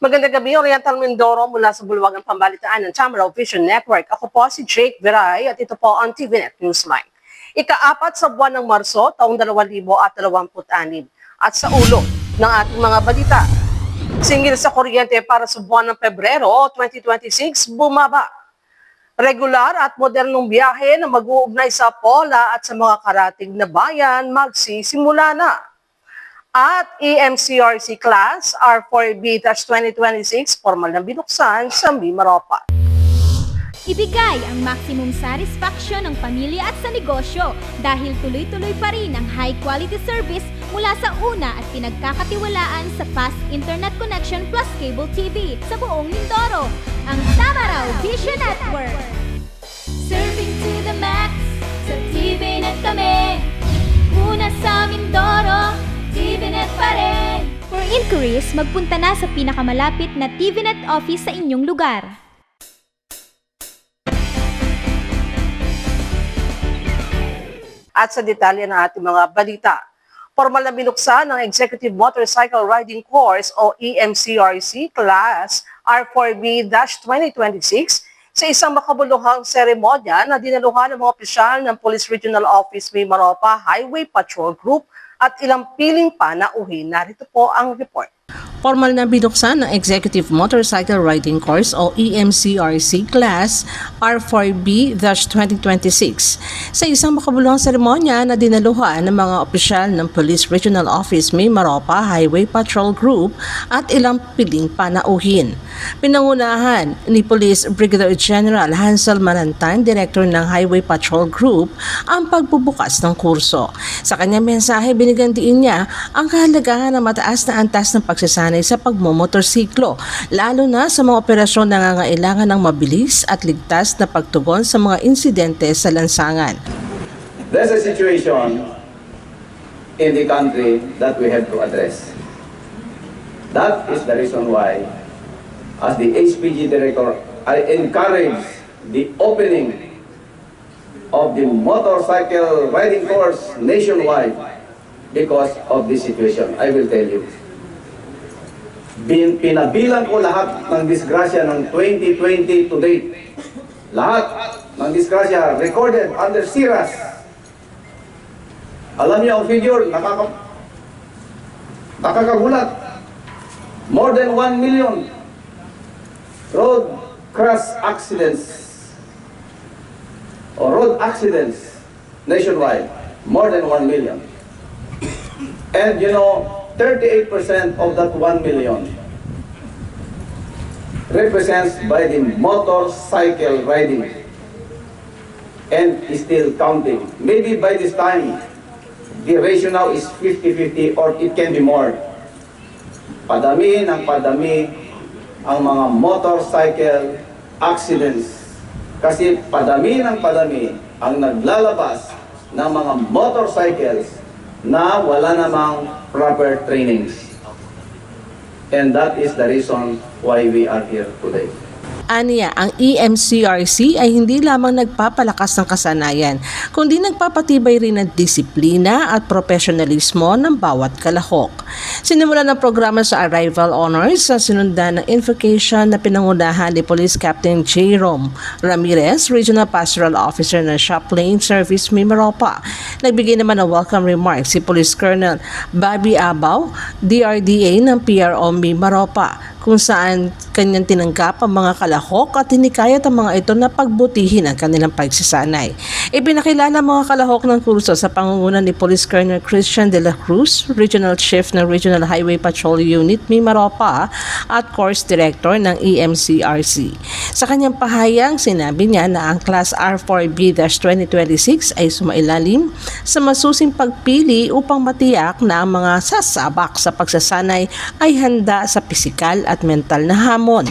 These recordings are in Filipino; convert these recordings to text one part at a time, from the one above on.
Magandang gabi, Oriental Mindoro mula sa Bulwagang Pambalitaan ng Tamaraw Vision Network. Ako po si Jake Viray at ito po ang TVNet Newsline. Ika-4 sa buwan ng Marso, taong 2026 at sa ulo ng ating mga balita. Singil sa kuryente para sa buwan ng Pebrero 2026, bumaba. Regular at modernong biyahe na mag-uugnay sa Pola at sa mga karatig na bayan magsisimula na. At EMCRC Class R4B-2026 formal na binuksan sa Mimaropa. Ibigay ang maximum satisfaction ng pamilya at sa negosyo dahil tuloy-tuloy pa rin ang high-quality service mula sa una at pinagkakatiwalaan sa fast internet connection plus cable TV sa buong Mindoro, ang Tamaraw Vision Network. Serving to the max, sa TVNet kami. Una sa Mindoro, TVNet pa rin. For inquiries, magpunta na sa pinakamalapit na TVNet office sa inyong lugar. At sa detalye ng ating mga balita, formal na binuksan ng Executive Motorcycle Riding Course o EMCRC Class R4B-2026 sa isang makabuluhang seremonya na dinaluhan ng mga opisyal ng Police Regional Office Mimaropa Highway Patrol Group at ilang piling panauhin. Narito po ang report. Formal na binuksan ng Executive Motorcycle Riding Course o EMCRC Class R4B-2026 sa isang makabuluhang seremonya na dinaluhan ng mga opisyal ng Police Regional Office Mimaropa Highway Patrol Group at ilang piling panauhin. Pinangunahan ni Police Brigadier General Hansel Manantan, Director ng Highway Patrol Group, ang pagbubukas ng kurso. Sa kanyang mensahe, binigyan din niya ang kahalagahan ng mataas na antas ng pagsasanay sa pagmomotorsiklo, lalo na sa mga operasyon na nangangailangan ng mabilis at ligtas na pagtugon sa mga insidente sa lansangan. There's a situation in the country that we have to address. That is the reason why, as the HPG Director, I encourage the opening of the motorcycle riding course nationwide because of this situation. I will tell you. Pinabilang ko lahat ng disgrasya ng 2020 to date. Lahat ng disgrasya recorded under SIRAS. Alam niyo ang figure, nakakagulat. More than 1 million road crash accidents or road accidents nationwide. More than 1 million. And you know, 38% of that 1 million represents by the motorcycle riding and is still counting. Maybe by this time, the ratio now is 50-50 or it can be more. Padami ng padami ang mga motorcycle accidents kasi padami ng padami ang naglalabas ng mga motorcycles na wala namang proper trainings. And that is the reason why we are here today. Aniya, ang EMCRC ay hindi lamang nagpapalakas ng kasanayan, kundi nagpapatibay rin ng disiplina at profesionalismo ng bawat kalahok. Sinimulan ng programa sa Arrival Honors sa sinundan ng invocation na pinangunahan ni Police Captain Jerome Ramirez, Regional Pastoral Officer ng Shop Lane Service Mimaropa. Nagbigay naman ng welcome remarks si Police Colonel Bobby Abaw, DRDA ng PRO Mimaropa, kung saan kanyang tinanggap ang mga kalahok at hinikayat ang mga ito na pagbutihin ang kanilang pagsasanay. Ipinakilala ang mga kalahok ng kurso sa pangunguna ni Police Colonel Christian de la Cruz, Regional Chief ng Regional Highway Patrol Unit Mimaropa at Course Director ng EMCRC. Sa kanyang pahayag, sinabi niya na ang Class R4B-2026 ay sumailalim sa masusing pagpili upang matiyak na ang mga sasabak sa pagsasanay ay handa sa pisikal at mental na hamon.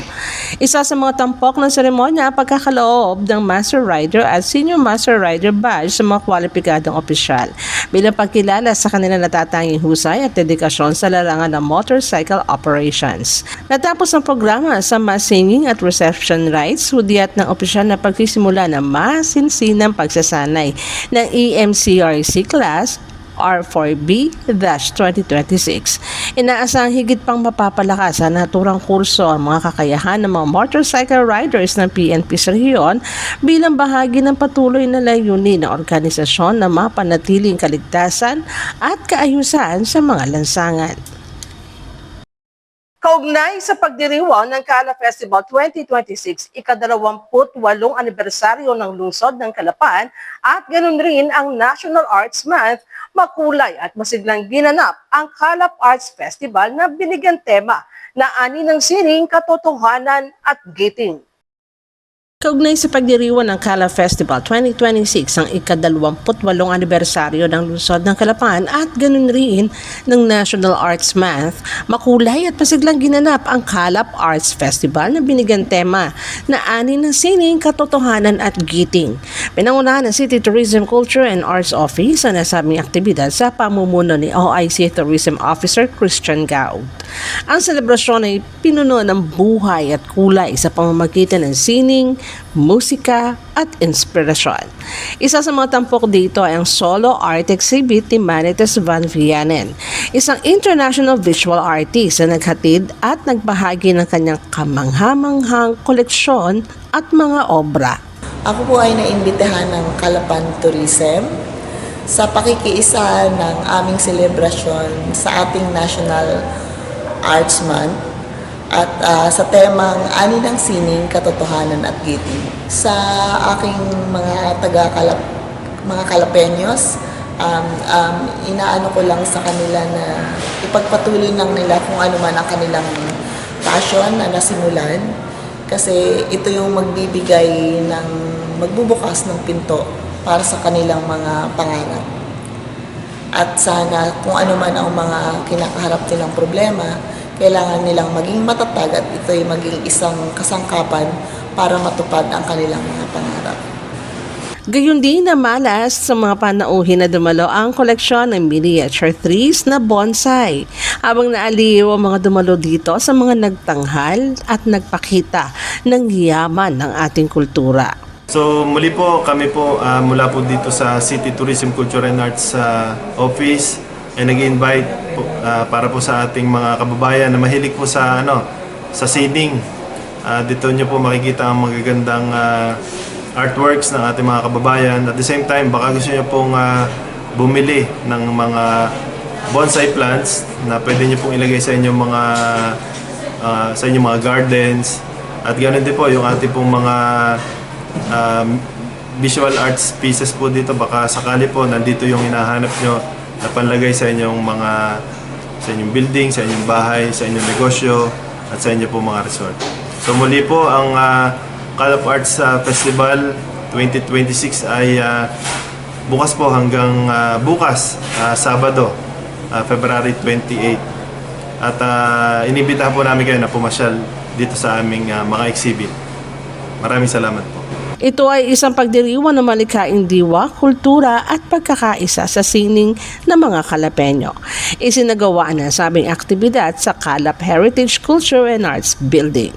Isa sa mga tampok ng seremonya ang pagkakaloob ng Master Rider at Senior Master Rider badge sa mga kwalipikadong opisyal bilang pagkilala sa kanilang natatanging husay at dedikasyon sa larangan ng motorcycle operations. Natapos ang programa sa mass singing at reception rites, hudyat ng opisyal na pagsisimula ng masinsinang pagsasanay ng EMCRC Class R4B-2026. Inaasahang higit pang mapapalakas sa naturang kurso ang mga kakayahan ng mga motorcycle riders ng PNP sa rehiyon bilang bahagi ng patuloy na layunin ng organisasyon na mapanatiling kaligtasan at kaayusan sa mga lansangan. Kaugnay sa pagdiriwang ng Kala Festival 2026, ika-28 anibersaryo ng lungsod ng Calapan at ganoon rin ang National Arts Month, makulay at masiglang ginanap ang Calap Arts Festival na binigyan tema na ani ng sining, katotohanan at giting. Kaugnay sa pagdiriwang ng Kala Festival 2026 ang ika-28 anibersaryo ng lungsod ng Calapan at ganun rin ng National Arts Month, makulay at pasiglang ginanap ang Calap Arts Festival na binigyan tema na ani ng sining, katotohanan at giting. Pinangunahan ng City Tourism, Culture and Arts Office ang nasabing aktibidad sa pamumuno ni OIC Tourism Officer Christian Gaud. Ang selebrasyon ay pinuno ng buhay at kulay sa pamamagitan ng sining, musika at inspirasyon. Isa sa mga tampok dito ay ang solo art exhibit ni Manites Van Vianen, isang international visual artist na naghatid at nagbahagi ng kanyang kamanghamanghang koleksyon at mga obra. Ako po ay naimbitahan ng Calapan Tourism sa pakikiisa ng aming selebrasyon sa ating National Arts Month at sa temang ani ng sining, katotohanan at giting. Sa aking mga mga Calapeños, inaano ko lang sa kanila na ipagpatuloy lang nila kung ano man ang kanilang passion na nasimulan, kasi ito yung magbubukas ng pinto para sa kanilang mga pangarap. At sana kung ano man ang mga kinakaharap nilang problema, kailangan nilang maging matatag at ito'y maging isang kasangkapan para matupad ang kanilang mga pangarap. Gayon din na malas sa mga panauhin na dumalo ang koleksyon ng miniature trees na bonsai, habang naaliw ang mga dumalo dito sa mga nagtanghal at nagpakita ng yaman ng ating kultura. So muli po, kami po mula po dito sa City Tourism, Culture and Arts Office ay nag-invite po, para po sa ating mga kababayan na mahilig po sa sa sining. Dito nyo po makikita ang magagandang artworks ng ating mga kababayan. At the same time, baka gusto nyo pong bumili ng mga bonsai plants na pwede nyo pong ilagay sa inyong mga gardens. At ganoon din po yung ating pong mga visual arts pieces po dito. Baka sakali po nandito yung hinahanap nyo na panlagay sa inyong building, sa inyong bahay, sa inyong negosyo, at sa inyong po mga resort. So muli po, ang Calap Arts Festival 2026 ay bukas po hanggang bukas, Sabado, February 28. At inibitahan po namin kayo na pumasyal dito sa aming mga exhibit. Maraming salamat po. Ito ay isang pagdiriwang ng malikhaing diwa, kultura at pagkakaisa sa sining ng mga Calapeño. Isinagawa na sabing aktibidad sa Calap Heritage, Culture and Arts Building.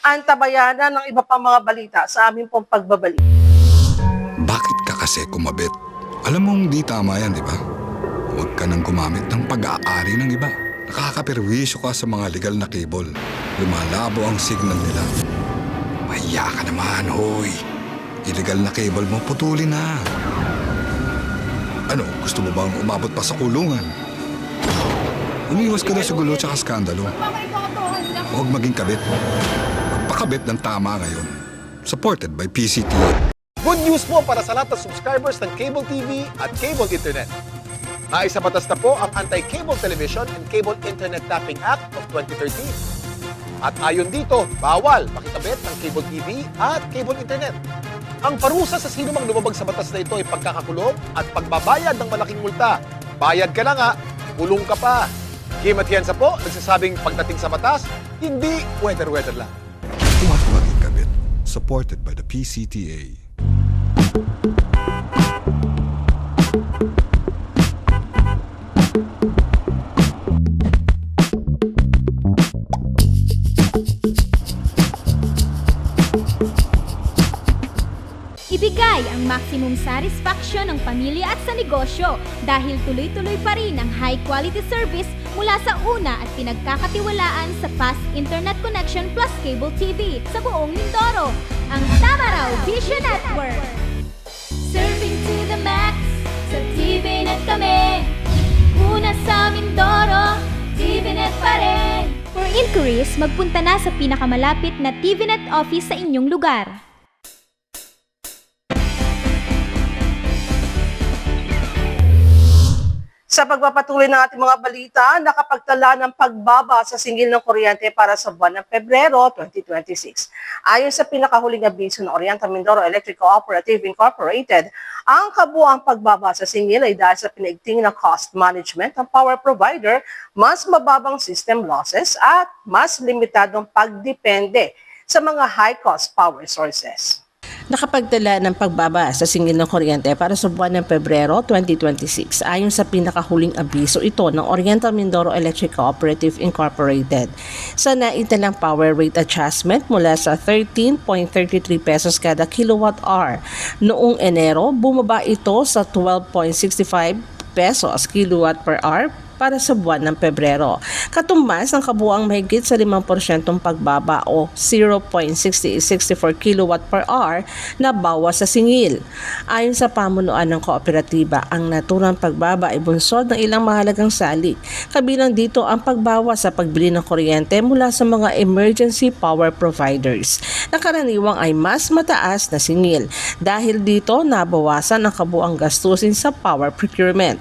Antabayanan ng iba pang mga balita sa aming pong pagbabalik. Bakit ka kasi kumabit? Alam mong di tama yan, di ba? Huwag ka nang gumamit ng pag-aari ng iba. Nakakaperwisyo ka sa mga legal na cable. Lumalabo ang signal nila. Mahiya ka naman, hoy. Illegal na cable mo, putulin na. Ano, gusto mo bang umabot pa sa kulungan? Umiwas ka na sa gulo tsaka skandalo. Huwag maging kabit. Magpakabit ng tama ngayon. Supported by PCTO. Good news po para sa lahat ng subscribers ng Cable TV at Cable Internet. Naisa batas na po ang Anti-Cable Television and Cable Internet Tapping Act of 2013. At ayon dito, bawal makikabit ng Cable TV at Cable Internet. Ang parusa sa sino mang lumabag sa batas na ito ay pagkakakulong at pagbabayad ng malaking multa. Bayad ka na nga, kulong ka pa. Kim Atienza po, nagsasabing pagdating sa batas, hindi weather-weather lang. Huwag maging kabit. Supported by the PCTA. Ibigay ang maximum satisfaction ng pamilya at sa negosyo dahil tuloy-tuloy pa rin ang high-quality service mula sa una at pinagkakatiwalaan sa fast internet connection plus cable TV sa buong Mindoro, ang Tamaraw Vision Network. Serving to the max, sa TVNet kami. Una sa Mindoro, TVNet pa rin. For inquiries, magpunta na sa pinakamalapit na TVNet office sa inyong lugar. Sa pagpapatuloy ng ating mga balita, nakapagtala ng pagbaba sa singil ng kuryente para sa buwan ng Pebrero 2026. Ayon sa pinakahuling abiso ng Oriental Mindoro Electric Cooperative Incorporated, ang kabuang pagbaba sa singil ay dahil sa pinaigting na cost management ng power provider, mas mababang system losses at mas limitadong pagdepende sa mga high-cost power sources. Nakapagtala ng pagbaba sa singil ng kuryente para sa buwan ng Pebrero 2026 ayon sa pinakahuling abiso ito ng Oriental Mindoro Electric Cooperative Incorporated. Sa naitalang power rate adjustment mula sa 13.33 pesos kada kilowatt hour noong Enero, bumaba ito sa 12.65 pesos kilowatt per hour para sa buwan ng Pebrero. Katumbas ng kabuang mahigit sa 5% pagbaba o 0.64 kilowatt per hour na bawas sa singil. Ayon sa pamunuan ng kooperatiba, ang naturang pagbaba ay bunsod ng ilang mahalagang salik. Kabilang dito ang pagbawas sa pagbili ng kuryente mula sa mga emergency power providers na karaniwang ay mas mataas na singil. Dahil dito, nabawasan ang kabuang gastusin sa power procurement.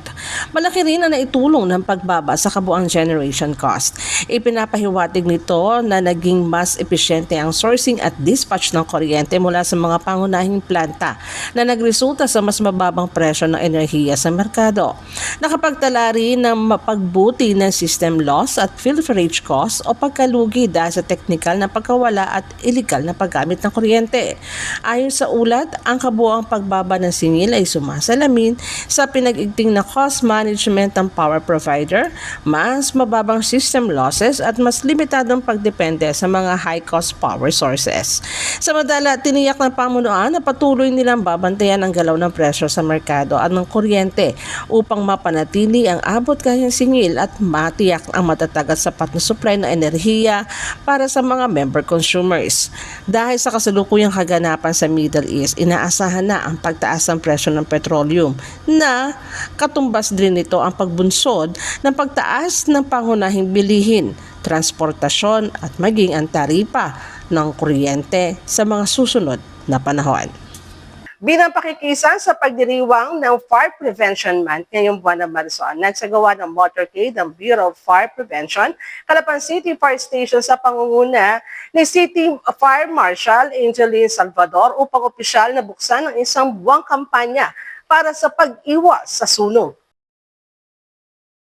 Malaki rin na naitulong ng pagbaba sa kabuang generation cost. Ipinapahiwatig nito na naging mas epesyente ang sourcing at dispatch ng kuryente mula sa mga pangunahing planta na nagresulta sa mas mababang presyo ng enerhiya sa merkado. Nakapagtala rin ng mapagbuti ng system loss at filterage cost o pagkalugi dahil sa teknikal na pagkawala at illegal na paggamit ng kuryente. Ayon sa ulat, ang kabuang pagbaba ng singil ay sumasalamin sa pinag-igting na cost management ng power provider, mas mababang system losses at mas limitadong pagdepende sa mga high-cost power sources. Samantala, tiniyak ng pamunuan na patuloy nilang babantayan ang galaw ng presyo sa merkado at ng kuryente upang mapanatili ang abot kayang singil at matiyak ang matatag at sapat na supply ng enerhiya para sa mga member consumers. Dahil sa kasalukuyang kaganapan sa Middle East, inaasahan na ang pagtaas ng presyo ng petroleum na katumbas din nito ang pagbunsod ng pagtaas ng pangunahing bilihin, transportasyon at maging ang taripa ng kuryente sa mga susunod na panahon. Bilang pakikisan sa pagdiriwang ng Fire Prevention Month ngayong buwan ng Marso, nagsagawa ng motorcade ng Bureau of Fire Prevention, Calapan City Fire Station sa pangunguna ni City Fire Marshal Angeline Salvador upang opisyal na buksan ang isang buwang kampanya para sa pag-iwas sa sunog.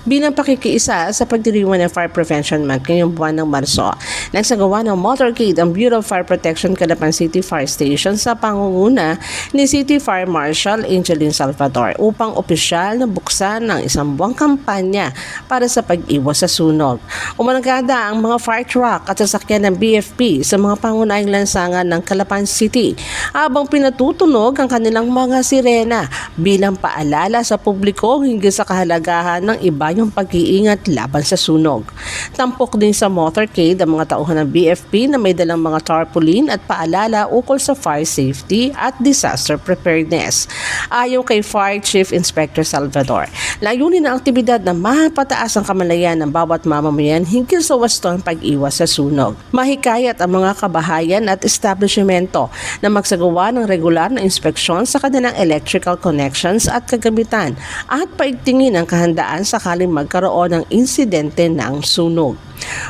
Bilang pakikiisa sa pagdiriwang ng Fire Prevention Month ngayong buwan ng Marso, nagsagawa ng motorcade ang Bureau of Fire Protection Calapan City Fire Station sa pangunguna ni City Fire Marshal Angeline Salvador upang opisyal na buksan ng isang buwang kampanya para sa pag-iwas sa sunog. Umanagada ang mga fire truck at sasakyan ng BFP sa mga pangunahing lansangan ng Calapan City habang pinatutunog ang kanilang mga sirena bilang paalala sa publiko hinggil sa kahalagahan ng iba yung pag-iingat laban sa sunog. Tampok din sa motorcade ang mga tauhan ng BFP na may dalang mga tarpaulin at paalala ukol sa fire safety at disaster preparedness. Ayon kay Fire Chief Inspector Salvador, layunin ng aktibidad na mapataas ang kamalayan ng bawat mamamayan hinggil sa wastong pag-iwas sa sunog. Mahikayat ang mga kabahayan at establishmento na magsagawa ng regular na inspeksyon sa kanilang electrical connections at kagamitan at paigtingin ang kahandaan sakaling magkaroon ng insidente ng sunog.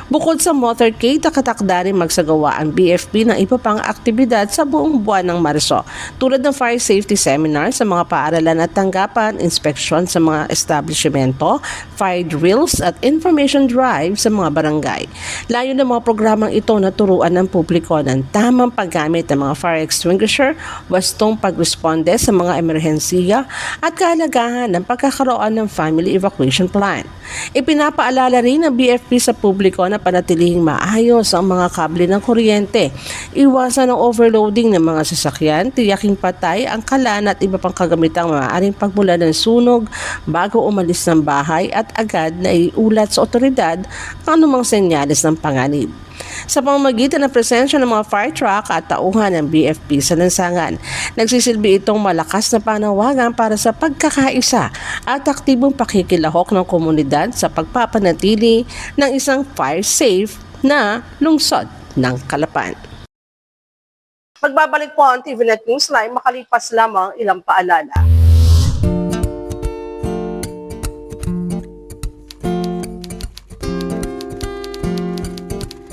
Bukod sa motorcade, nakatakda rin magsagawa ang BFP ng iba pang aktibidad sa buong buwan ng Marso, tulad ng fire safety seminar sa mga paaralan at tanggapan, inspeksyon sa mga establishmento, fire drills at information drive sa mga barangay. Layo ng mga programang ito na turuan ng publiko ng tamang paggamit ng mga fire extinguisher, wastong pagresponde sa mga emerhensiya at kahalagahan ng pagkakaroon ng family evacuation plan. Ipinapaalala rin ng BFP sa publiko publiko na panatilihing maayos ang mga kable ng kuryente. Iwasan ang overloading ng mga sasakyan, tiyaking patay ang kalan at iba pang kagamitang maaaring pagmula ng sunog bago umalis ng bahay at agad na iulat sa otoridad ang anumang senyales ng panganib. Sa pamamagitan ng presensya ng mga fire truck at tauhan ng BFP sa lansangan, nagsisilbi itong malakas na panawagan para sa pagkakaisa at aktibong pakikilahok ng komunidad sa pagpapanatili ng isang fire-safe na lungsod ng Calapan. Magbabalik po ang TVNet Newsline makalipas lamang ilang paalala.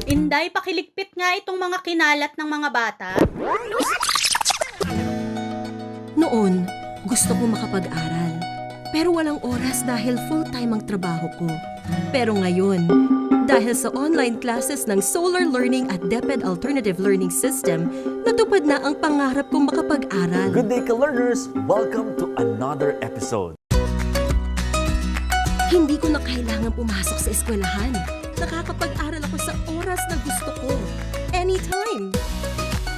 Inday, pakiligpit nga itong mga kinalat ng mga bata. Noon, gusto ko makapag-aral. Pero walang oras dahil full-time ang trabaho ko. Pero ngayon, dahil sa online classes ng Solar Learning at DepEd Alternative Learning System, natupad na ang pangarap kong makapag-aral. Good day, ka-learners! Welcome to another episode. Hindi ko na kailangan pumasok sa eskwelahan. Nakakapag-aral ako sa oras na gusto ko. Anytime!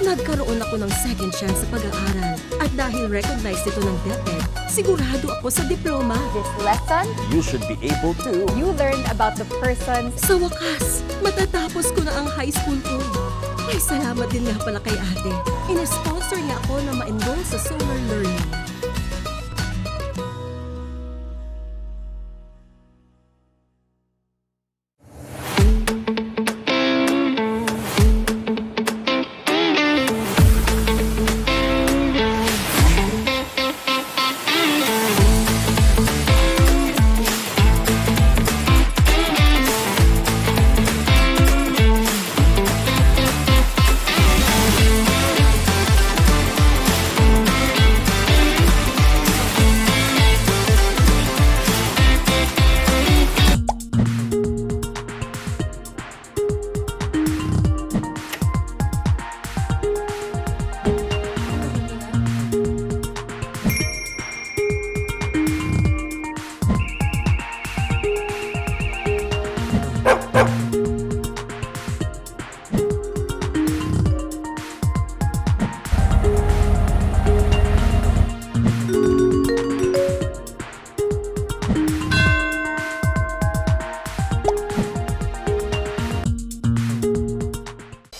Nagkaroon ako ng second chance sa pag-aaral. At dahil recognized ito ng DepEd, sigurado ako sa diploma. This lesson, You should be able to... you learned about the persons. Sa wakas, matatapos ko na ang high school ko. May salamat din nga pala kay ate. Ina-sponsor niya ako na ma-enroll sa Solar Learning.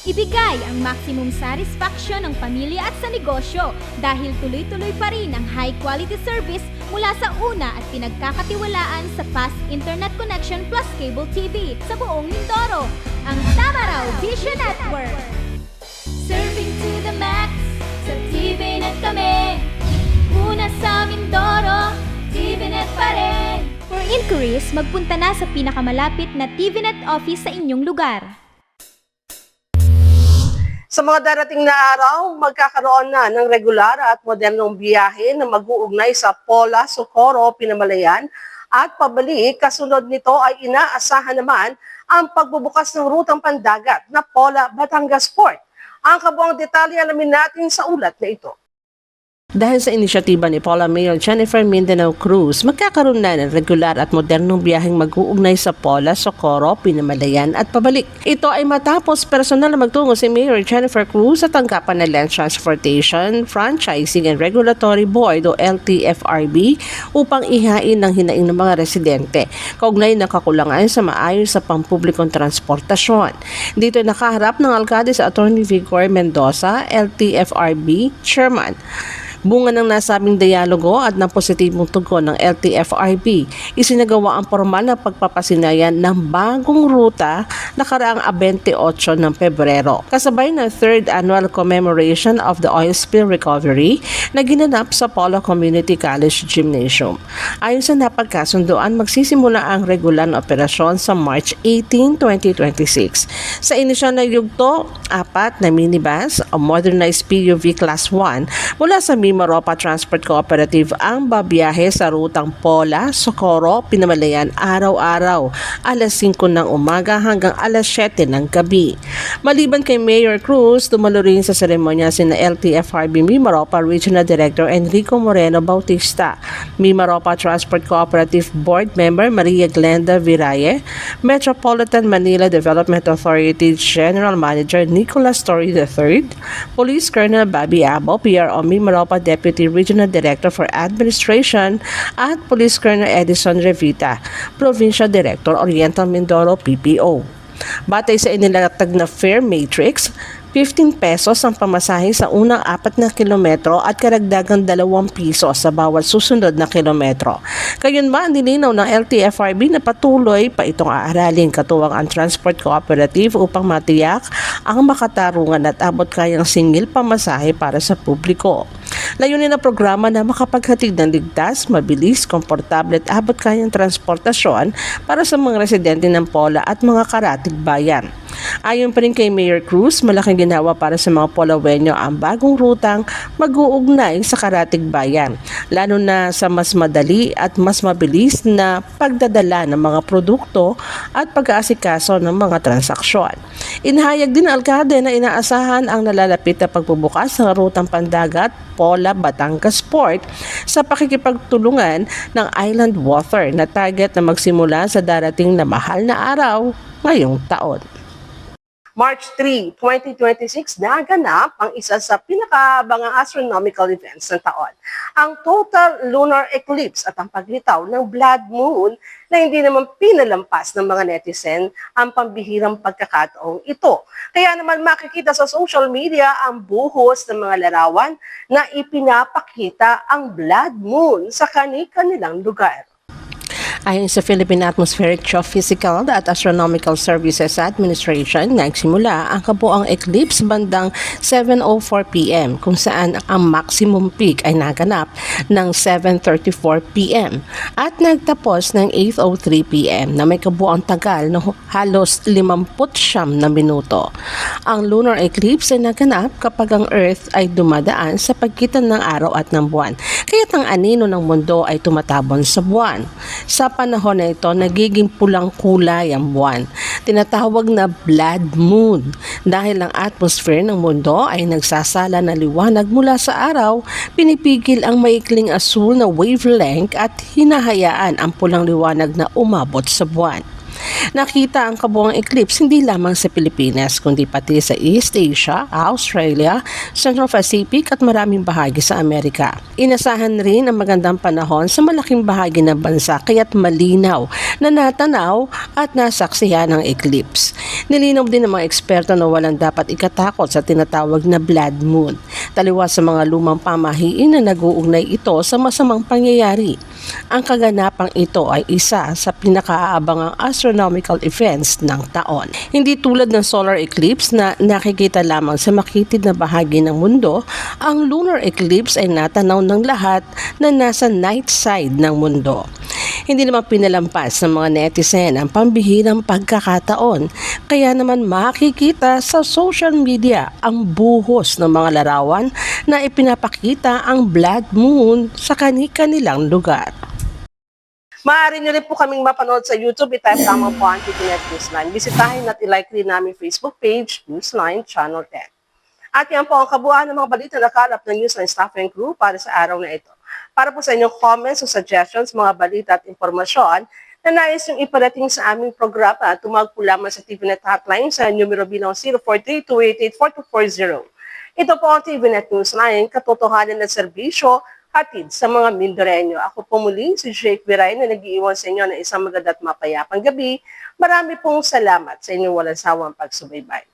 Ibigay ang maximum satisfaction ng pamilya at sa negosyo dahil tuloy-tuloy pa rin ang high-quality service mula sa una at pinagkakatiwalaan sa fast internet connection plus cable TV sa buong Mindoro, ang Tamaraw Vision Network. Serving to the max, sa TVNet kami. Una sa Mindoro, TVNet pa rin. For inquiries, magpunta na sa pinakamalapit na TVNet office sa inyong lugar. Sa mga darating na araw, magkakaroon na ng regular at modernong biyahe na mag-uugnay sa Pola, Socorro, Pinamalayan at pabalik. Kasunod nito ay inaasahan naman ang pagbubukas ng rutang pandagat na Pola, Batangas Port. Ang kabuang detalye alamin natin sa ulat na ito. Dahil sa inisyatiba ni Paula Mayor Jennifer Mindanao Cruz, magkakaroon na ng regular at modernong biyaheng mag-uugnay sa Pola, Socorro, Pinamalayan at pabalik. Ito ay matapos personal na magtungo si Mayor Jennifer Cruz sa tanggapan ng Land Transportation, Franchising and Regulatory Board o LTFRB upang ihain ng hinaing ng mga residente kaugnay ng kakulangan sa maayos sa pampublikong transportasyon. Dito nakaharap ng alkalde sa Attorney Vigor Mendoza, LTFRB Chairman. Bunga ng nasabing dialogo at ng positibong tugon ng LTFRB, isinagawa ang formal na pagpapasinayan ng bagong ruta nakaraang 28 ng Pebrero. Kasabay ng 3rd Annual Commemoration of the Oil Spill Recovery na ginanap sa Polo Community College Gymnasium. Ayon sa napagkasunduan, magsisimula ang regular na operasyon sa March 18, 2026. Sa inisyal na yugto, 4 na minibus o modernized PUV Class 1 mula sa Mimaropa Transport Cooperative ang babiyahe sa rutang Pola, Socorro, Pinamalayan araw-araw, alas 5 ng umaga hanggang alas 7 ng gabi. Maliban kay Mayor Cruz, dumalo rin sa seremonya sina LTFRB Mimaropa Regional Director Enrico Moreno Bautista, Mimaropa Transport Cooperative Board Member Maria Glenda Viraye, Metropolitan Manila Development Authority General Manager Nicolas Torre III, Police Colonel Bobby Abo, PRO Mimaropa Deputy Regional Director for Administration at Police Colonel Edison Revita, Provincial Director Oriental Mindoro PPO. Batay sa inilatag na fare matrix, 15 pesos ang pamasahe sa unang 4 na kilometro at karagdagang 2 piso sa bawat susunod na kilometro. Gayunman, nilinaw ng LTFRB na patuloy pa itong aaralin katuwang ang Transport Cooperative upang matiyak ang makatarungan at abot kayang singil pamasahe para sa publiko. Layunin ng programa na makapaghatid ng ligtas, mabilis, komportable at abot kayang transportasyon para sa mga residente ng Pola at mga karatig bayan. Ayon pa rin kay Mayor Cruz, malaking ginawa para sa mga Polawenyo ang bagong rutang mag-uugnay sa karatig bayan, lalo na sa mas madali at mas mabilis na pagdadala ng mga produkto at pag-aasikaso ng mga transaksyon. Inahayag din ng alkalde na inaasahan ang nalalapit na pagbubukas ng rutang pandagat Pola Batangas Port sa pakikipagtulungan ng Island Water na target na magsimula sa darating na mahal na araw ngayong taon. March 3, 2026, naganap ang isa sa pinakaabangang astronomical events ng taon, ang total lunar eclipse at ang paglitaw ng blood moon na hindi naman pinalampas ng mga netizen ang pambihirang pagkakataong ito. Kaya naman makikita sa social media ang buhos ng mga larawan na ipinapakita ang blood moon sa kani-kanilang lugar. Ayon sa Philippine Atmospheric Geophysical at Astronomical Services Administration, nagsimula ang kabuang eclipse bandang 7:04 p.m. kung saan ang maximum peak ay naganap ng 7:34 p.m. at nagtapos ng 8:03 p.m. na may kabuang tagal na halos 59 na minuto. Ang lunar eclipse ay naganap kapag ang Earth ay dumadaan sa pagitan ng araw at ng buwan, kaya't ang anino ng mundo ay tumatabon sa buwan. Sa panahon na ito, nagiging pulang-kulay ang buwan. Tinatawag na blood moon dahil ang atmosphere ng mundo ay nagsasala ng liwanag mula sa araw, pinipigil ang maikling asul na wavelength at hinahayaan ang pulang liwanag na umabot sa buwan. Nakita ang kabuang eclipse hindi lamang sa Pilipinas kundi pati sa East Asia, Australia, Central Pacific at maraming bahagi sa Amerika. Inasahan rin ang magandang panahon sa malaking bahagi ng bansa kaya't malinaw na natanaw at nasaksihan ng eclipse. Nilinaw din ng mga eksperto na walang dapat ikatakot sa tinatawag na blood moon. Taliwas sa mga lumang pamahiin na nag-uugnay ito sa masamang pangyayari. Ang kaganapang ito ay isa sa pinakaabangang astronomical events ng taon. Hindi tulad ng solar eclipse na nakikita lamang sa makitid na bahagi ng mundo, ang lunar eclipse ay natanaw ng lahat na nasa night side ng mundo. Hindi naman pinalampas ng mga netizen ang pambihirang pagkakataon, kaya naman makikita sa social media ang buhos ng mga larawan na ipinapakita ang blood moon sa kani-kanilang lugar. Maaari nyo rin po kaming mapanood sa YouTube. I-type lamang po ang TVNet Newsline. Bisitahin at i-like rin namin Facebook page, Newsline Channel 10. At yan po ang kabuuan ng mga balita na kalap ng Newsline staff and crew para sa araw na ito. Para po sa inyong comments o suggestions, mga balita at informasyon na nais yung iparating sa aming programa, tumawag po lamang sa TVNet hotline sa numero bilang 043-288-4240. Ito po ang TVNet Newsline, katotohanan at serbisyo hatid sa mga Mindoreño. Ako po muli si Jake Viray na nag-iiwan sa inyo ng isang maganda at mapayapang gabi. Marami pong salamat sa inyong walang sawang pagsubaybay.